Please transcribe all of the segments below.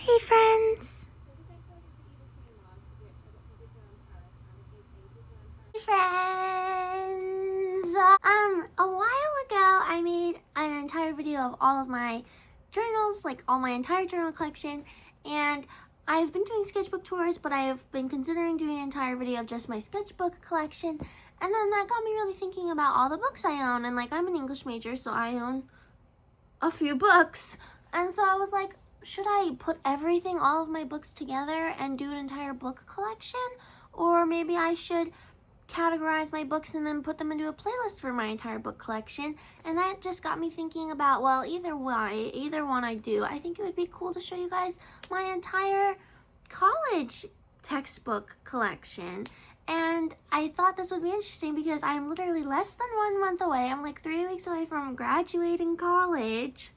Hey friends! Hey friends! A while ago I made an entire video of all of my journals, like all my entire journal collection, and I've been doing sketchbook tours, but I've been considering doing an entire video of just my sketchbook collection, and then that got me really thinking about all the books I own, and like I'm an English major, so I own a few books, and so I was like, should I put everything, all of my books together and do an entire book collection? Or maybe I should categorize my books and then put them into a playlist for my entire book collection. And that just got me thinking about, well, either one I do. I think it would be cool to show you guys my entire college textbook collection. And I thought this would be interesting because I'm literally less than 1 month away. I'm like 3 weeks away from graduating college.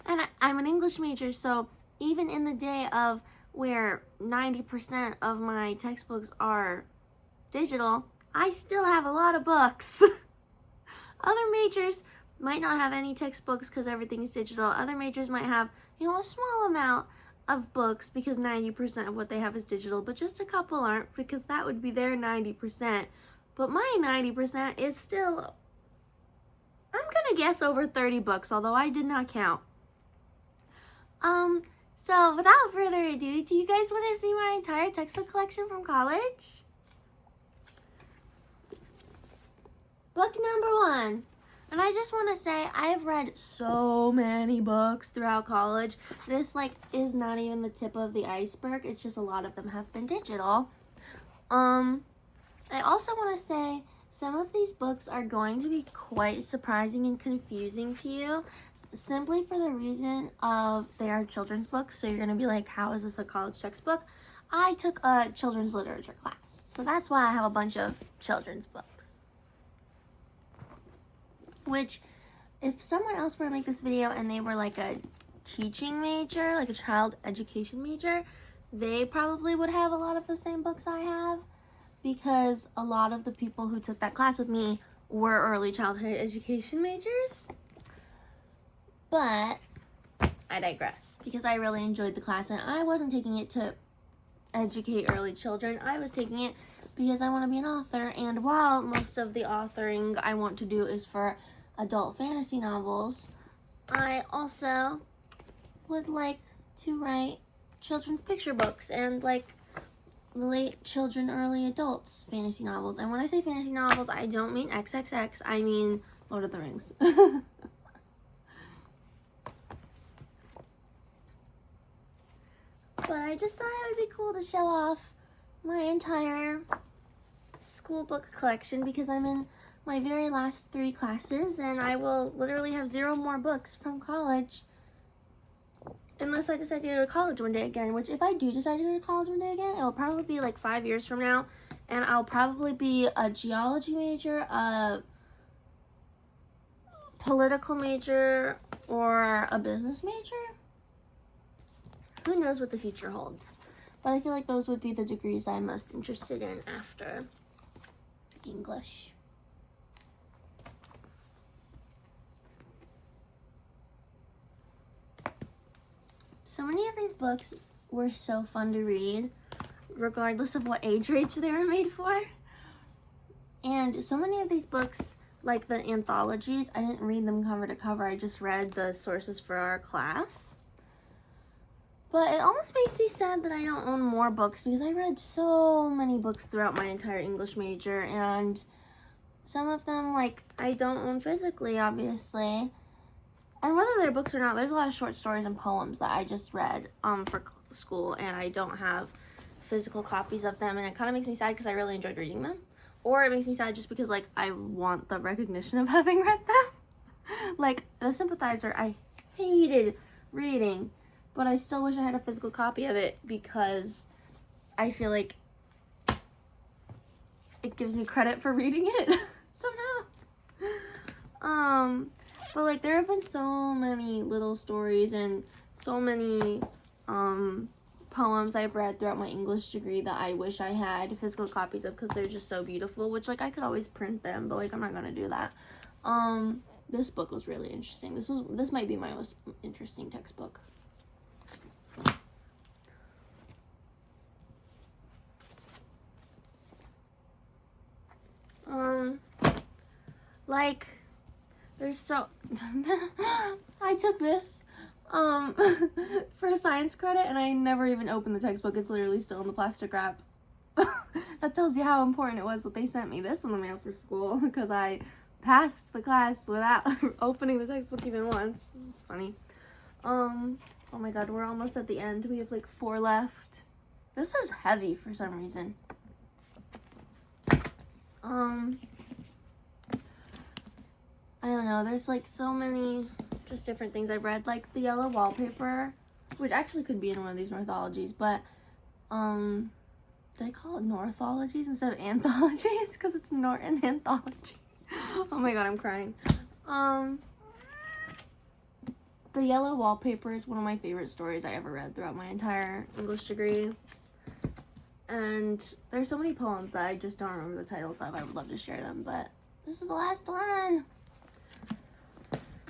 And I'm an English major, so even in the day of where 90% of my textbooks are digital, I still have a lot of books. Other majors might not have any textbooks because everything is digital. Other majors might have, a small amount of books because 90% of what they have is digital, but just a couple aren't because that would be their 90%. But my 90% is still, I'm gonna guess over 30 books, although I did not count. So without further ado, do you guys want to see my entire textbook collection from college? Book number 1. And I just want to say, I've read so many books throughout college. This, is not even the tip of the iceberg. It's just a lot of them have been digital. I also want to say, some of these books are going to be quite surprising and confusing to you, simply for the reason of they are children's books. So you're going to be like, how is this a college textbook? I took a children's literature class, so that's why I have a bunch of children's books. Which, if someone else were to make this video and they were like a teaching major, like a child education major, they probably would have a lot of the same books I have, because a lot of the people who took that class with me were early childhood education majors. But I digress, because I really enjoyed the class, and I wasn't taking it to educate early children. I was taking it because I want to be an author, and while most of the authoring I want to do is for adult fantasy novels, I also would like to write children's picture books and late children, early adults fantasy novels. And when I say fantasy novels, I don't mean XXX, I mean Lord of the Rings. But I just thought it would be cool to show off my entire school book collection because I'm in my very last 3 classes and I will literally have 0 more books from college unless I decide to go to college one day again, which if I do decide to go to college one day again, it'll probably be 5 years from now, and I'll probably be a geology major, a political major, or a business major. Who knows what the future holds? But I feel like those would be the degrees I'm most interested in after English. So many of these books were so fun to read, regardless of what age range they were made for. And so many of these books, like the anthologies, I didn't read them cover to cover. I just read the sources for our class. But it almost makes me sad that I don't own more books because I read so many books throughout my entire English major, and some of them, I don't own physically, obviously. And whether they're books or not, there's a lot of short stories and poems that I just read for school, and I don't have physical copies of them, and it kind of makes me sad because I really enjoyed reading them. Or it makes me sad just because, I want the recognition of having read them. The Sympathizer, I hated reading, but I still wish I had a physical copy of it because I feel like it gives me credit for reading it somehow. But there have been so many little stories and so many poems I've read throughout my English degree that I wish I had physical copies of because they're just so beautiful, which I could always print them, but I'm not gonna do that. This book was really interesting. This might be my most interesting textbook. Like, there's so... I took this for a science credit, and I never even opened the textbook. It's literally still in the plastic wrap. That tells you how important it was that they sent me this in the mail for school, because I passed the class without opening the textbook even once. It's funny. Oh my god, we're almost at the end. We have like 4 left. This is heavy for some reason. I don't know, there's like so many just different things I've read, like the yellow wallpaper, which actually could be in one of these Northologies, but they call it Northologies instead of anthologies because it's an anthology. Oh my god, I'm crying. The yellow wallpaper is one of my favorite stories I ever read throughout my entire English degree. And there's so many poems that I just don't remember the titles of. I would love to share them, but this is the last one.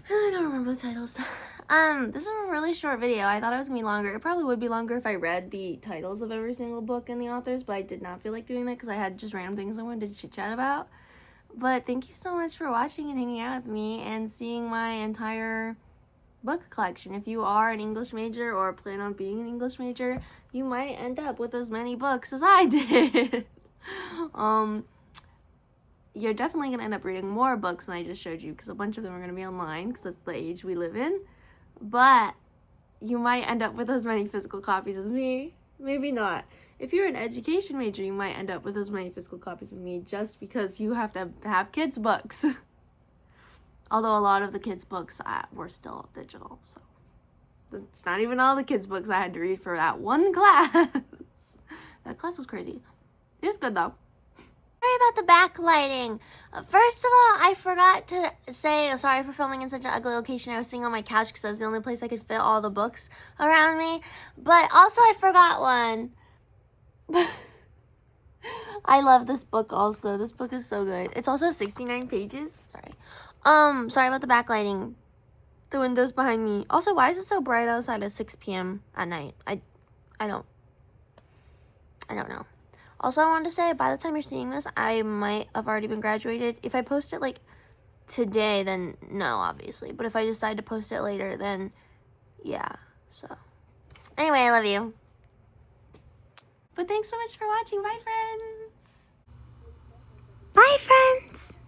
I don't remember the titles. This is a really short video. I thought it was gonna be longer. It probably would be longer if I read the titles of every single book and the authors, but I did not feel like doing that because I had just random things I wanted to chit chat about. But thank you so much for watching and hanging out with me and seeing my entire book collection. If you are an English major or plan on being an English major, you might end up with as many books as I did. You're definitely going to end up reading more books than I just showed you because a bunch of them are going to be online because that's the age we live in. But you might end up with as many physical copies as me. Maybe not. If you're an education major, you might end up with as many physical copies as me just because you have to have kids' books. Although a lot of the kids' books were still digital, so it's not even all the kids' books I had to read for that one class. That class was crazy. It was good though. Sorry about the backlighting. First of all, I forgot to say sorry for filming in such an ugly location. I was sitting on my couch because that was the only place I could fit all the books around me. But also I forgot one. I love this book also. This book is so good. It's also 69 pages. Sorry. Sorry about the backlighting. The windows behind me. Also, why is it so bright outside at 6 p.m. at night? I don't know. Also, I wanted to say, by the time you're seeing this, I might have already been graduated. If I post it, like, today, then no, obviously. But if I decide to post it later, then, yeah. So, anyway, I love you. But thanks so much for watching. Bye, friends. Bye, friends.